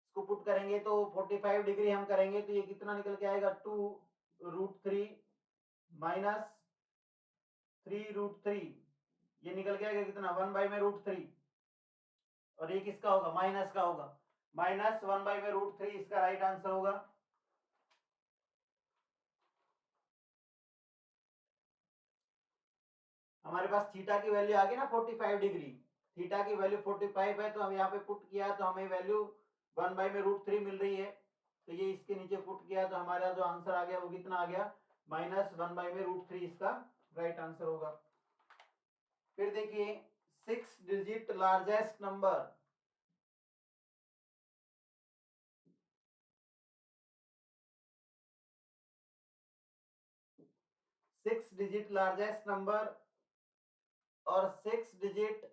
इसको पुट करेंगे तो 45 डिग्री हम करेंगे तो ये कितना निकल के आएगा 2√3 माइनस 3√3, ये निकल के आएगा कितना 1/√3, और ये किसका होगा माइनस का होगा, माइनस 1/√3 इसका राइट आंसर होगा। हमारे पास थीटा की वैल्यू आ गई ना 45 डिग्री, थीटा की वैल्यू 45 है, तो हम यहाँ पे पुट किया तो हमें वैल्यू 1/√3 मिल रही है, तो ये इसके नीचे पुट किया तो हमारा जो आंसर आ गया वो कितना आ गया माइनस 1/√3, इसका राइट आंसर होगा। फिर देखिए 6 digit largest number, six digit largest number और 6 डिजिट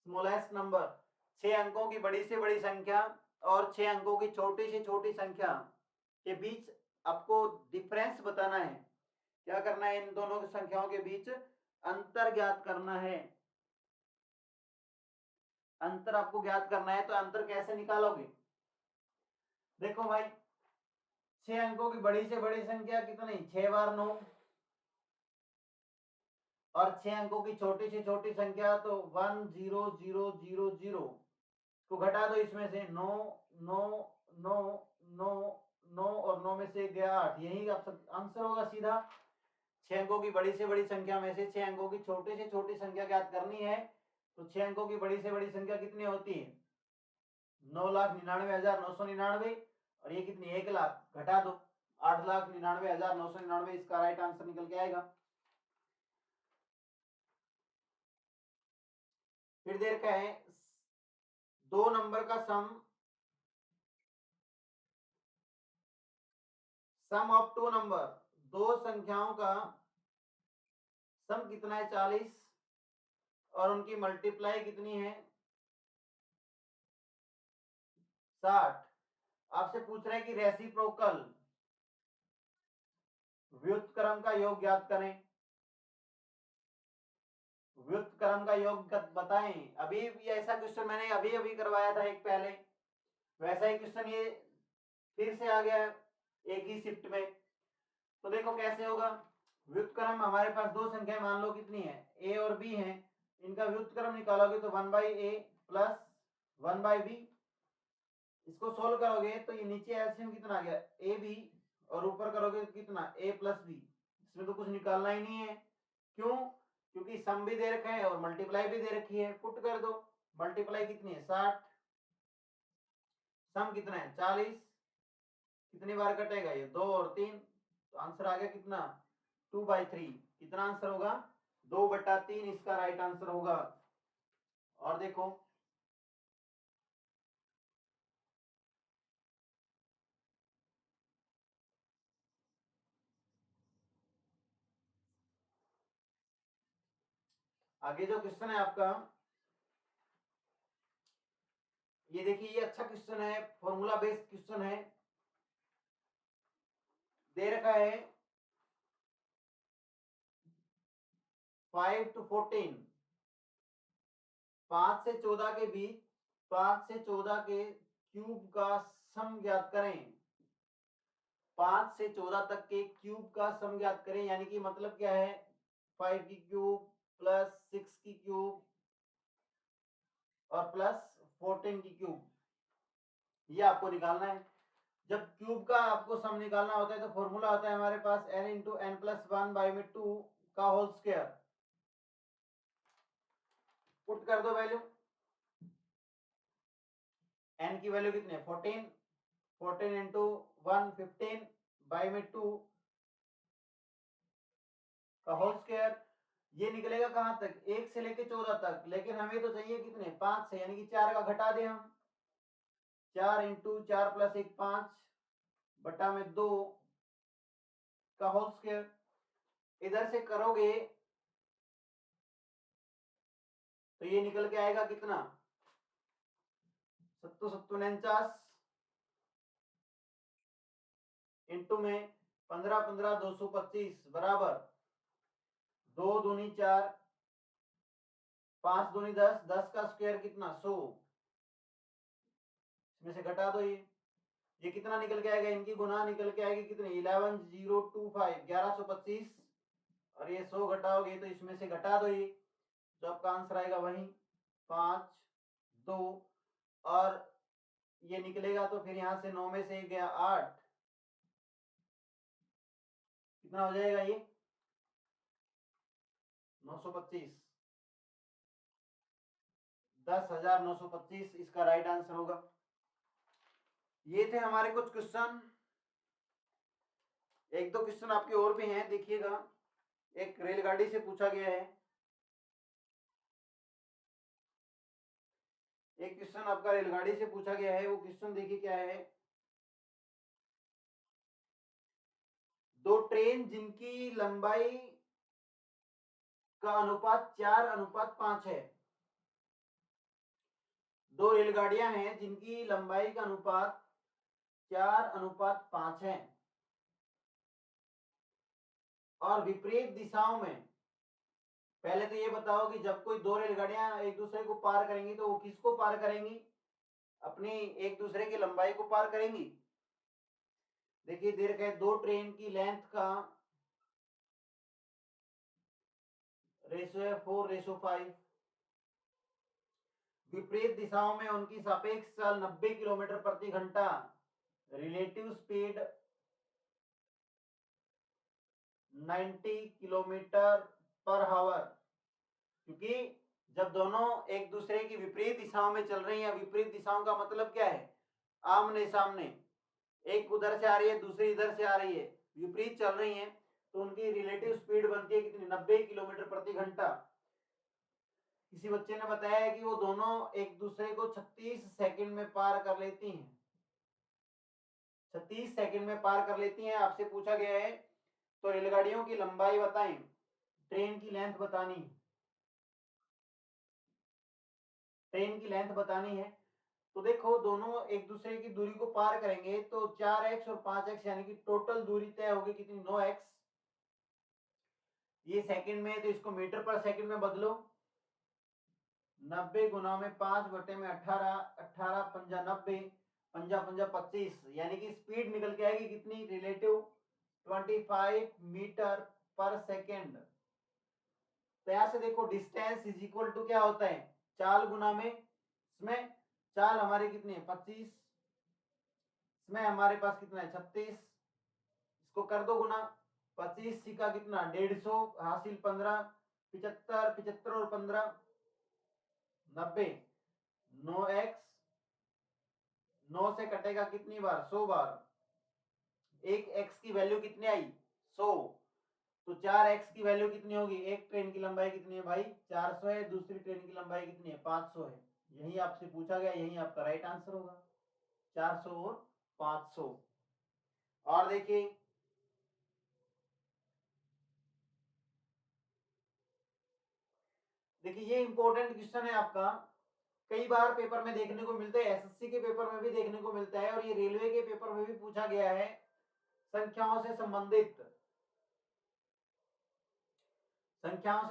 स्मॉलेस्ट नंबर, 6 अंकों की बड़ी से बड़ी संख्या और 6 अंकों की छोटी से छोटी संख्या के बीच आपको डिफरेंस बताना है। क्या करना है, इन दोनों की संख्याओं के बीच अंतर ज्ञात करना है। अंतर आपको ज्ञात करना है, तो अंतर कैसे निकालोगे, देखो भाई 6 अंकों की बड़ी से बड़ी संख्या कितनी 6 बार 9, और 6 अंकों की छोटी से छोटी संख्या तो 1 0 0 0 0 को घटा दो, इसमें से 9 9 9 9 9 और 9 में से गया 8, यही आप आंसर होगा सीधा। 6 अंकों की बड़ी से बड़ी संख्या में से 6 अंकों की छोटी से छोटी संख्या ज्ञात करनी है, तो 6 अंकों की बड़ी से बड़ी संख्या कितनी होती है 9,99,999, और ये कितनी 1 लाख, घटा दो 8,99,999, इसका राइट आंसर निकल के आएगा। फिर देर का है 2 नंबर का सम ऑफ 2 नंबर, 2 संख्याओं का सम कितना है 40, और उनकी मल्टीप्लाई कितनी है 60। आपसे पूछ रहे हैं कि रेसिप्रोकल व्युत्क्रम का योग ज्ञात करें। व्युत्क्रम का योग बताएं। अभी भी ऐसा क्वेश्चन मैंने अभी अभी करवाया था एक पहले, वैसा ही क्वेश्चन ये फिर से आ गया है एक ही शिफ्ट में। तो देखो कैसे होगा। व्युत्क्रम हमारे पास दो संख्याएं मान लो कितनी है, ए और बी है, इनका व्युत्क्रम निकालोगे तो 1/a प्लस 1/b। इसको सोल्व करोगे तो ये नीचे एलसीएम कितना आ गया, ए बी, और ऊपर करोगे तो कितना, a प्लस बी। इसमें तो कुछ निकालना ही नहीं है। क्यों? क्योंकि सम भी दे रखा है और मल्टीप्लाई भी दे रखी है। पुट कर दो। मल्टीप्लाई कितनी है, 60, सम कितना है 40। कितनी बार कटेगा ये, 2 और 3, तो आंसर आ गया कितना, 2/3। कितना आंसर होगा, 2/3 इसका राइट आंसर होगा। और देखो आगे जो क्वेश्चन है आपका, ये देखिए, ये अच्छा क्वेश्चन है, फॉर्मूला बेस्ड क्वेश्चन है। दे रखा है 5 to 14, 5 से 14 के बीच 5 से 14 के क्यूब का सम ज्ञात करें। 5 से 14 तक के क्यूब का सम ज्ञात करें, यानी कि मतलब क्या है, 5 की क्यूब प्लस 6 की क्यूब और प्लस 14 की क्यूब, ये आपको निकालना है। जब क्यूब का आपको सम निकालना होता है तो फॉर्मूला होता है हमारे पास n इंटू एन प्लस 1/2 का होल स्क्वायर। पुट कर दो वैल्यू। n की वैल्यू कितनी है, 14, 14 इंटू 1 15/2 का होल स्क्वायर। ये निकलेगा कहां तक, 1 से लेके 14 तक, लेकिन हमें तो चाहिए कितने, 5 से, यानी कि 4 का घटा दें हम। 4 इंटू 4 प्लस 1 5 बटा में 2 का होल स्क्वायर। इधर से करोगे तो ये निकल के आएगा कितना, 7 इंटू में 15 15 225 बराबर 2 दूनी 4, 5 दूनी 10, 10 का स्क्वायर कितना 100। इसमें से घटा दो ये कितना निकल के आएगा, इनकी गुना निकल के आएगी कितनी, 11025 1125, और ये 100 घटाओगे तो इसमें से घटा दो ये, तो आपका आंसर आएगा वही 5 2, और ये निकलेगा तो फिर यहां से 9 में से गया 8, कितना हो जाएगा ये 925, 10,925 इसका राइट आंसर होगा। ये थे हमारे कुछ क्वेश्चन। एक दो क्वेश्चन आपके और भी हैं, देखिएगा। एक रेलगाड़ी से पूछा गया है, एक क्वेश्चन आपका रेलगाड़ी से पूछा गया है। वो क्वेश्चन देखिए क्या है। दो ट्रेन जिनकी लंबाई का अनुपात 4:5 है। दो रेलगाड़ियां हैं जिनकी लंबाई का अनुपात 4:5 है और विपरीत दिशाओं में। पहले तो ये बताओ कि जब कोई दो रेलगाड़ियां एक दूसरे को पार करेंगी तो वो किसको पार करेंगी, अपनी एक दूसरे की लंबाई को पार करेंगी। देखिए दे रखा है दो ट्रेन की लेंथ का रेशो है 4:5। विपरीत दिशाओं में उनकी सापेक्ष चाल 90 किलोमीटर प्रति घंटा, रिलेटिव स्पीड 90 किलोमीटर पर हावर। क्योंकि जब दोनों एक दूसरे की विपरीत दिशाओं में चल रही हैं, विपरीत दिशाओं का मतलब क्या है, आमने सामने, एक उधर से आ रही है दूसरी इधर से आ रही है, विपरीत चल रही हैं, तो उनकी रिलेटिव स्पीड बनती है कितनी, 90 किलोमीटर प्रति घंटा। किसी बच्चे ने बताया है कि वो दोनों एक दूसरे को 36 सेकंड में पार कर लेती हैं। 36 सेकंड में पार कर लेती हैं। आपसे पूछा गया है तो रेलगाड़ियों की लंबाई बताएं, ट्रेन की लेंथ बतानी, ट्रेन की लेंथ बतानी है। तो देखो दोनों एक दूसरे की दूरी को पार करेंगे तो 4x और 5x यानी कि टोटल दूरी तय होगी कितनी, 9x। ये सेकंड में है तो इसको मीटर पर सेकंड में बदलो। 90 गुना में 5 बटे में 18, 18 पंजा 90, पंजा पंजा 25, यानी कि स्पीड निकल के आएगी कितनी, रिलेटिव 25 मीटर पर सेकेंड। तो यहां से देखो डिस्टेंस इज इक्वल टू क्या होता है, चाल गुना में, इसमें चाल हमारी कितनी है 25, इसमें हमारे पास कितना है 36, इसको कर दो गुना, 25 का कितना 150 हासिल 15, 75, 75 और 15 90, 9x, 9 से कटेगा कितनी बार, 100 बार, एक x की वैल्यू कितनी आई 100, तो 4x की वैल्यू कितनी होगी, एक ट्रेन की लंबाई कितनी है भाई 400 है, दूसरी ट्रेन की लंबाई कितनी है 500 है। यही आपसे पूछा गया, यही आपका राइट आंसर होगा, 400 और 500। और देखिए ये इंपॉर्टेंट क्वेश्चन है आपका, कई बार पेपर में देखने को मिलता है, एसएससी के पेपर में भी देखने को मिलता है और ये रेलवे के पेपर में भी पूछा गया है। संख्याओं से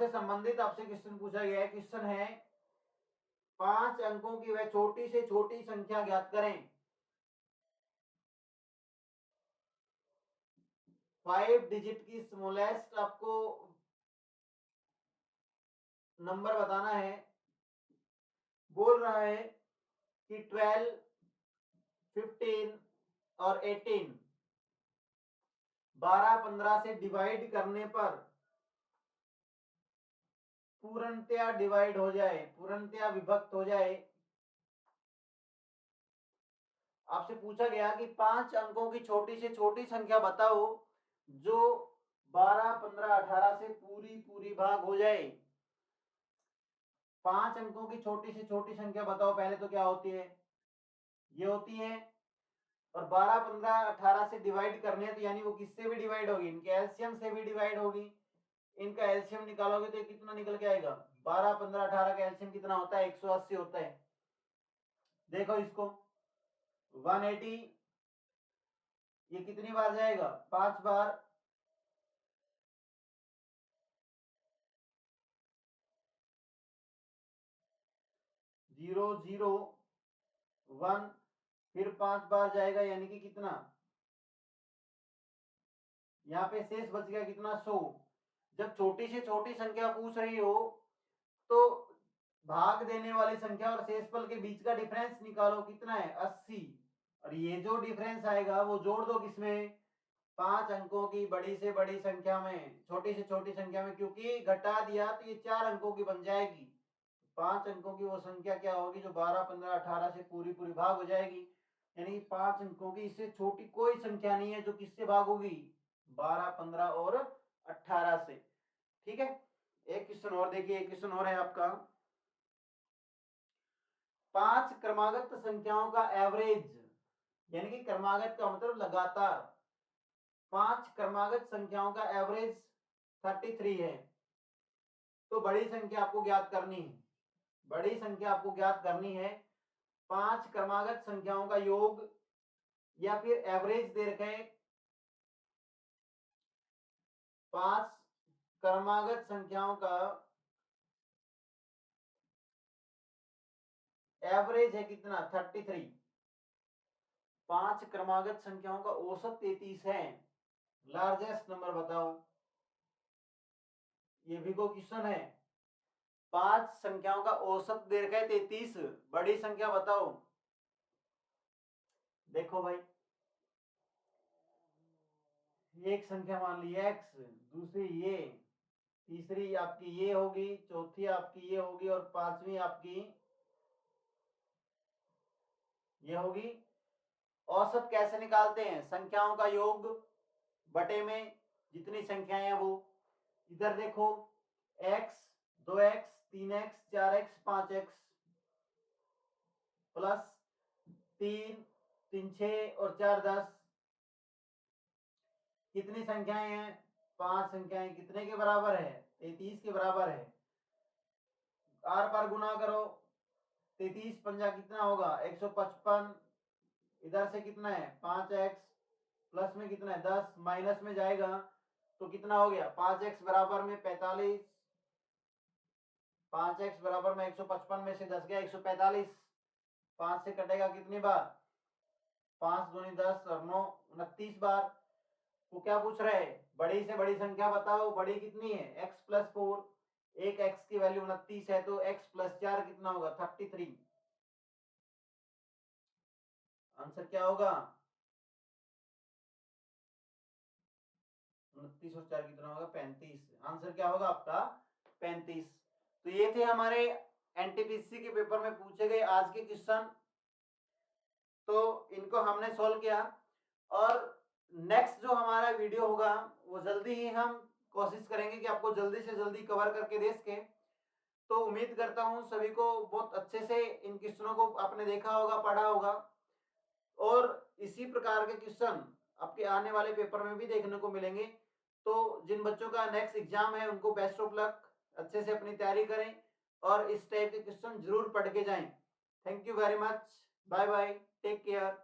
संबंधित आपसे क्वेश्चन पूछा गया है। क्वेश्चन है 5 अंकों की वह छोटी से छोटी संख्या ज्ञात करें। 5 डिजिट की स्मॉलेस्ट आपको नंबर बताना है। बोल रहा है कि 12, 15 और 18 12, 15 से डिवाइड करने पर पूर्णतया डिवाइड हो जाए, पूर्णतया विभक्त हो जाए। आपसे पूछा गया कि 5 अंकों की छोटी से छोटी संख्या बताओ जो 12, 15, 18 से पूरी पूरी भाग हो जाए। 5 अंकों की छोटी से छोटी संख्या बताओ, पहले तो क्या होती है, ये होती है, और 12, 15, 18 से डिवाइड करने तो यानी वो किससे भी डिवाइड होगी, इनके एलसीएम से भी डिवाइड होगी। इनका एलसीएम निकालोगे तो कितना निकल के आएगा, 12, 15, 18 का एलसीएम कितना होता है 180 होता है। देखो इसको 180 ये कितनी बार जाएगा 5 बार, 0, 0, 1, फिर 5 बार जाएगा यानी कि कितना, यहाँ पे शेष बच गया कितना 100। जब छोटी से छोटी संख्या पूछ रही हो तो भाग देने वाली संख्या और शेषफल के बीच का डिफरेंस निकालो, कितना है 80, और ये जो डिफरेंस आएगा वो जोड़ दो किसमें, 5 अंकों की बड़ी से बड़ी संख्या में, छोटी से छोटी संख्या में, क्योंकि घटा दिया तो ये 4 अंकों की बन जाएगी। 5 अंकों की वो संख्या क्या होगी जो 12, 15, 18 से पूरी पूरी भाग हो जाएगी, यानी कि 5 अंकों की इससे छोटी कोई संख्या नहीं है जो किससे भाग होगी, 12, 15 और 18 से। ठीक है, एक क्वेश्चन और देखिए, एक क्वेश्चन और है आपका, 5 क्रमागत संख्याओं का एवरेज, यानी कि क्रमागत का मतलब लगातार, 5 क्रमागत संख्याओं का एवरेज 33 है। तो बड़ी संख्या आपको ज्ञात करनी है, बड़ी संख्या आपको ज्ञात करनी है। 5 क्रमागत संख्याओं का योग या फिर एवरेज दे रखे, 5 क्रमागत संख्याओं का एवरेज है कितना 33, 5 क्रमागत संख्याओं का औसत 33 है। लार्जेस्ट नंबर बताओ, ये भी को क्वेश्चन है, 5 संख्याओं का औसत दे रखा है 33, बड़ी संख्या बताओ। देखो भाई, एक संख्या मान ली x, दूसरी ये, तीसरी आपकी ये होगी, चौथी आपकी ये होगी और पांचवी आपकी ये होगी। औसत कैसे निकालते हैं, संख्याओं का योग बटे में जितनी संख्याएं हैं वो, इधर देखो x, 2x, 3x, 4x, 5x plus 3, 3, 6 और 4, 10, कितनी संख्याएं हैं 5 संख्याएं, कितने के बराबर है 33 के बराबर है। आर पर गुना करो, 33 पंजा कितना होगा 155, इधर से कितना है 5x, प्लस में कितना है 10, माइनस में जाएगा तो कितना हो गया 5x बराबर में 45, 5x बराबर में 155 में से 10 गया 145, 5 से कटेगा कितनी बार 5 दूनी 10 और 9 29 बार। वो क्या पूछ रहे हैं बड़ी से बड़ी संख्या बताओ, बड़ी कितनी है x प्लस 4, एक x की वैल्यू 29 है तो x प्लस 4 कितना होगा 33। आंसर क्या होगा 29 और 4 कितना होगा 35। आंसर क्या होगा आपका 35। तो ये थे हमारे एनटीपीसी के पेपर में पूछे गए आज के क्वेश्चन, तो इनको हमने सॉल्व किया। और नेक्स्ट जो हमारा वीडियो होगा वो जल्दी ही हम कोशिश करेंगे कि आपको जल्दी से जल्दी कवर करके दे सके। तो उम्मीद करता हूँ सभी को बहुत अच्छे से इन क्वेश्चनों को आपने देखा होगा, पढ़ा होगा, और इसी प्रकार के क्वेश्चन आपके आने वाले पेपर में भी देखने को मिलेंगे। तो जिन बच्चों का नेक्स्ट एग्जाम है उनको बेस्ट ऑफ लक, अच्छे से अपनी तैयारी करें और इस टाइप के क्वेश्चन जरूर पढ़ के जाएं। Thank you very much, bye bye, take care.